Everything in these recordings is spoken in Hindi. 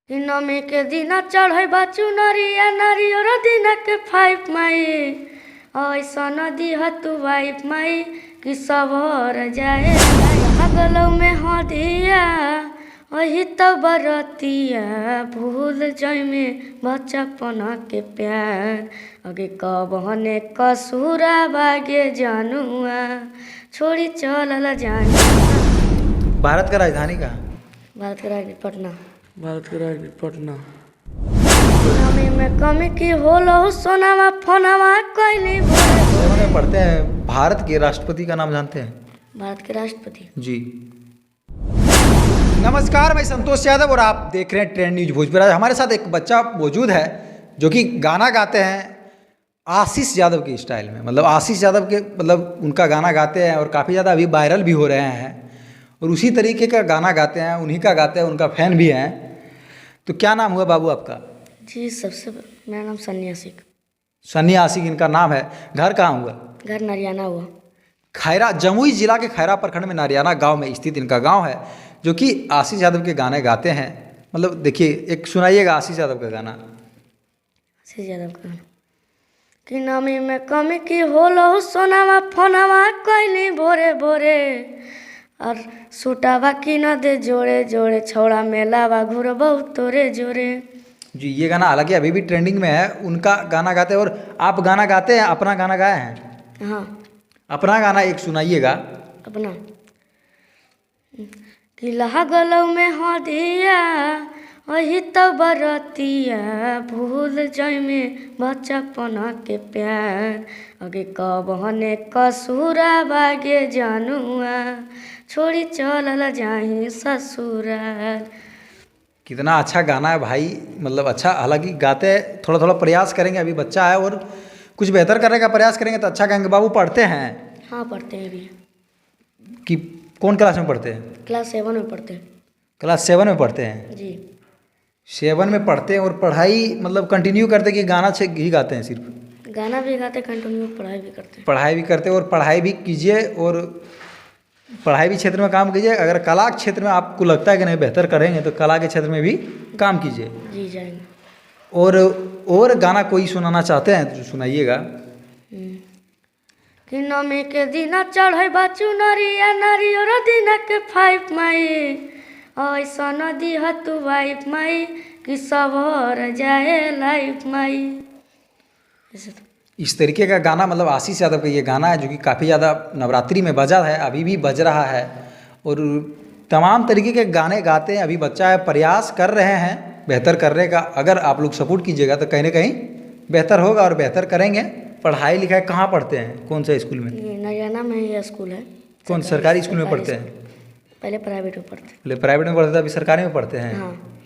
कि नमी के दिन चढ़े बाचू नरिया नारियर दिन के फाइव माई ऐसा नदी हतु वाइफ माई कि सबर जाए गलों में हदिया वही तो बरतिया भूल जइमे बचपन के प्यार अगे कबहने कसूरा बागे जानुआ छोड़ी चलल जानुआ। भारत का राजधानी कहाँ? भारत का राजधानी पटना। भारत की राजधानी पटना। नमी में कमी की होलो सोनावा फोनावा कैली सेवन में पढ़ते हैं। भारत के राष्ट्रपति का नाम जानते हैं? भारत के राष्ट्रपति जी। नमस्कार, मैं संतोष यादव और आप देख रहे हैं ट्रेंड न्यूज भोजपुर। आज हमारे साथ एक बच्चा मौजूद है जो कि गाना गाते हैं आशीष यादव के स्टाइल में। मतलब आशीष यादव के मतलब उनका गाना गाते हैं और काफ़ी ज़्यादा अभी वायरल भी हो रहे हैं और उसी तरीके का गाना गाते हैं, उन्हीं का गाते हैं, उनका फैन भी हैं। तो क्या नाम हुआ बाबू आपका? जी मेरा नाम सन्नी आशिक। सन्नी आशिक इनका नाम है। घर कहाँ हुआ? घर नरियाना हुआ। खैरा, जमुई जिला के खैरा प्रखंड में नरियाना गांव में स्थित इनका गांव है जो कि आशीष यादव के गाने गाते हैं। मतलब देखिए, एक सुनाइएगा आशीष यादव का गाना। आशीष यादव का गाना कि नमी में कमी की होलो सोनावा फोनावा कैली भोरे भोरे और सूटावा की न दे जोड़े जोड़े छौड़ा मेलावा घूर बहुत तोरे जोरे। जी, ये गाना हालांकि अभी भी ट्रेंडिंग में है। उनका गाना गाते हैं और आप गाना गाते हैं, अपना गाना गाए हैं? हाँ, अपना गाना एक सुनाइएगा। अपना कि लहा गलों में हदिया वही तो बरतिया भूल जइमे बचपन के प्यार अगे कबहने कसूरा बागे जानुआ छोड़ी चलल जाही ससुराल। कितना अच्छा गाना है भाई। मतलब अच्छा, हालांकि गाते थोड़ा थोड़ा प्रयास करेंगे, अभी बच्चा है और कुछ बेहतर करने का प्रयास करेंगे तो अच्छा गाएंगे। बाबू पढ़ते हैं? हाँ, पढ़ते हैं अभी। कि कौन क्लास में पढ़ते हैं? क्लास 7 में पढ़ते हैं। क्लास 7 में पढ़ते हैं? जी। 7 में पढ़ते हैं और पढ़ाई मतलब कंटिन्यू करते कि गाना ही गाते हैं सिर्फ? गाना भी गाते, कंटिन्यू पढ़ाई भी करते हैं। पढ़ाई भी करते और पढ़ाई भी कीजिए और पढ़ाई भी क्षेत्र में काम कीजिए। अगर कला के क्षेत्र में आपको लगता है कि नहीं बेहतर करेंगे तो कला के क्षेत्र में भी काम कीजिए। जी, जाएंगे। और गाना कोई सुनाना चाहते हैं तो सुनाइएगा। कि नमी के दिन चढ़े बाचू नरिया नारियर दिन के फाइव माई ऐसा नदी हतु वाइफ माई कि सबर जाए लाइफ माई। ऐसे तो इस तरीके का गाना मतलब आशीष यादव का ये गाना है जो कि काफ़ी ज़्यादा नवरात्रि में बजा है, अभी भी बज रहा है और तमाम तरीके के गाने गाते हैं। अभी बच्चा है, प्रयास कर रहे हैं बेहतर करने का। अगर आप लोग सपोर्ट कीजिएगा तो कहीं ना कहीं बेहतर होगा और बेहतर करेंगे। पढ़ाई लिखाई कहाँ पढ़ते हैं? कौन सा स्कूल में? नरियाना में ये स्कूल है। कौन सरकारी स्कूल में पढ़ते हैं? पहले प्राइवेट में पढ़ते। पहले प्राइवेट में पढ़ते थे, अभी सरकारी में पढ़ते हैं। हाँ।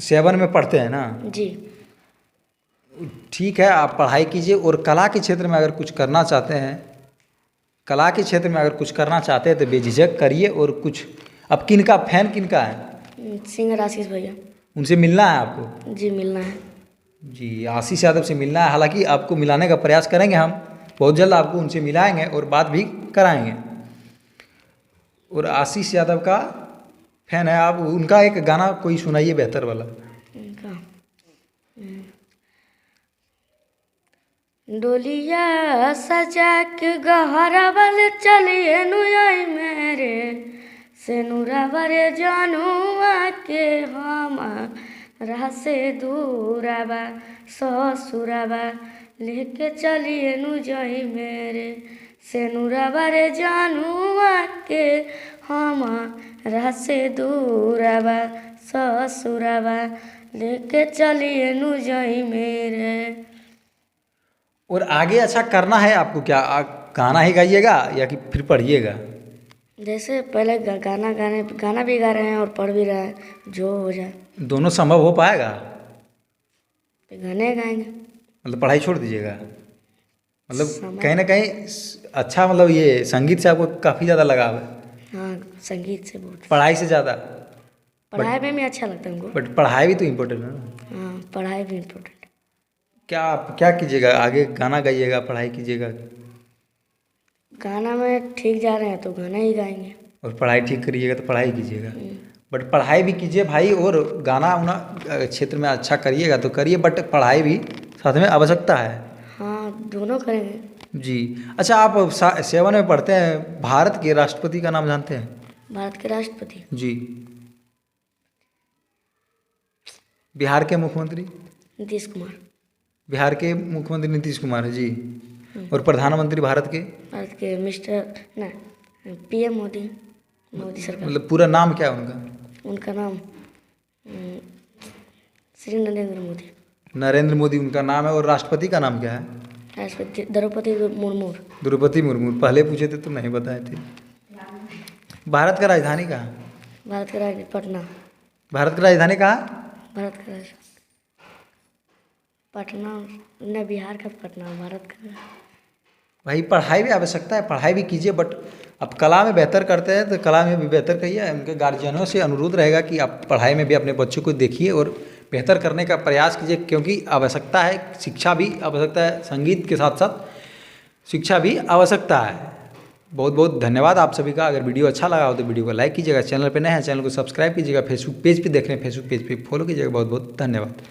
7 में पढ़ते हैं ना? जी। ठीक है, आप पढ़ाई कीजिए और कला के क्षेत्र में अगर कुछ करना चाहते हैं, कला के क्षेत्र में अगर कुछ करना चाहते हैं तो बेझिझक करिए। और कुछ अब किनका फैन किनका है? सिंगर आशीष भैया। उनसे मिलना है आपको? जी, मिलना है। जी, आशीष यादव से मिलना है। हालांकि आपको मिलाने का प्रयास करेंगे हम, बहुत जल्द आपको उनसे मिलाएंगे और बात भी कराएंगे। और आशीष यादव का फैन है आप, उनका एक गाना कोई सुनाइए बेहतर वाला। डोलिया सजा के गहरा वाले चलिए नुई मेरे से नूरा बरे जानुआ के हम रह से दूराबा ससुराबा लेके चलिए नु जई मेरे से नूरा बरे जानुआ के हम रह से दूराबा ससुराबा लेके चलिए नु जई मेरे। और आगे अच्छा करना है आपको क्या? गाना ही गाइएगा या कि फिर पढ़िएगा? जैसे पहले गाना भी गा रहे हैं और पढ़ भी रहे हैं, जो हो जाए। दोनों संभव हो पाएगा? तो गाने गाएंगे। मतलब पढ़ाई छोड़ दीजिएगा? मतलब कहीं ना कहीं अच्छा, मतलब ये संगीत से आपको काफ़ी ज़्यादा लगाव है? हाँ, संगीत से बहुत। पढ़ाई से ज़्यादा? पढ़ाई में भी अच्छा लगता है हमको। बट पढ़ाई भी तो इम्पोर्टेंट है ना? हाँ, पढ़ाई भी इम्पोर्टेंट है। क्या कीजिएगा आगे? गाना गाइएगा, पढ़ाई कीजिएगा? गाना में ठीक जा रहे हैं तो गाना ही गाएंगे। और पढ़ाई ठीक करिएगा तो पढ़ाई कीजिएगा। बट पढ़ाई भी कीजिए भाई, और गाना उना क्षेत्र में अच्छा करिएगा तो करिए, बट पढ़ाई भी साथ में आवश्यकता है। हाँ, दोनों करेंगे। जी। अच्छा, आप 7 में पढ़ते हैं, भारत के राष्ट्रपति का नाम जानते हैं? भारत के राष्ट्रपति जी। बिहार के मुख्यमंत्री? नीतीश कुमार। बिहार के मुख्यमंत्री नीतीश कुमार है जी। और प्रधानमंत्री भारत के? भारत के मिस्टर ना पीएम मोदी, मोदी सरकार। मतलब पूरा नाम क्या है उनका? उनका नाम श्री नरेंद्र मोदी। नरेंद्र मोदी उनका नाम है। और राष्ट्रपति का नाम क्या है? राष्ट्रपति द्रौपदी मुर्मू। द्रौपदी मुर्मू। पहले पूछे थे तो नहीं बताए थे। भारत का राजधानी कहाँ? भारत का राजधानी पटना। भारत की राजधानी कहाँ? भारत का पटना न, बिहार का पटना, भारत का। भाई पढ़ाई भी आवश्यकता है, पढ़ाई भी कीजिए, बट अब कला में बेहतर करते हैं तो कला में भी बेहतर करिए। उनके गार्जियनों से अनुरोध रहेगा कि आप पढ़ाई में भी अपने बच्चों को देखिए और बेहतर करने का प्रयास कीजिए, क्योंकि आवश्यकता है, शिक्षा भी आवश्यकता है, संगीत के साथ साथ शिक्षा भी आवश्यकता है। बहुत बहुत धन्यवाद आप सभी का। अगर वीडियो अच्छा लगा हो तो वीडियो को लाइक कीजिएगा, चैनल पर नए हैं चैनल को सब्सक्राइब कीजिएगा, फेसबुक पेज पे देख रहे हैं फेसबुक पेज पे फॉलो कीजिएगा। बहुत बहुत धन्यवाद।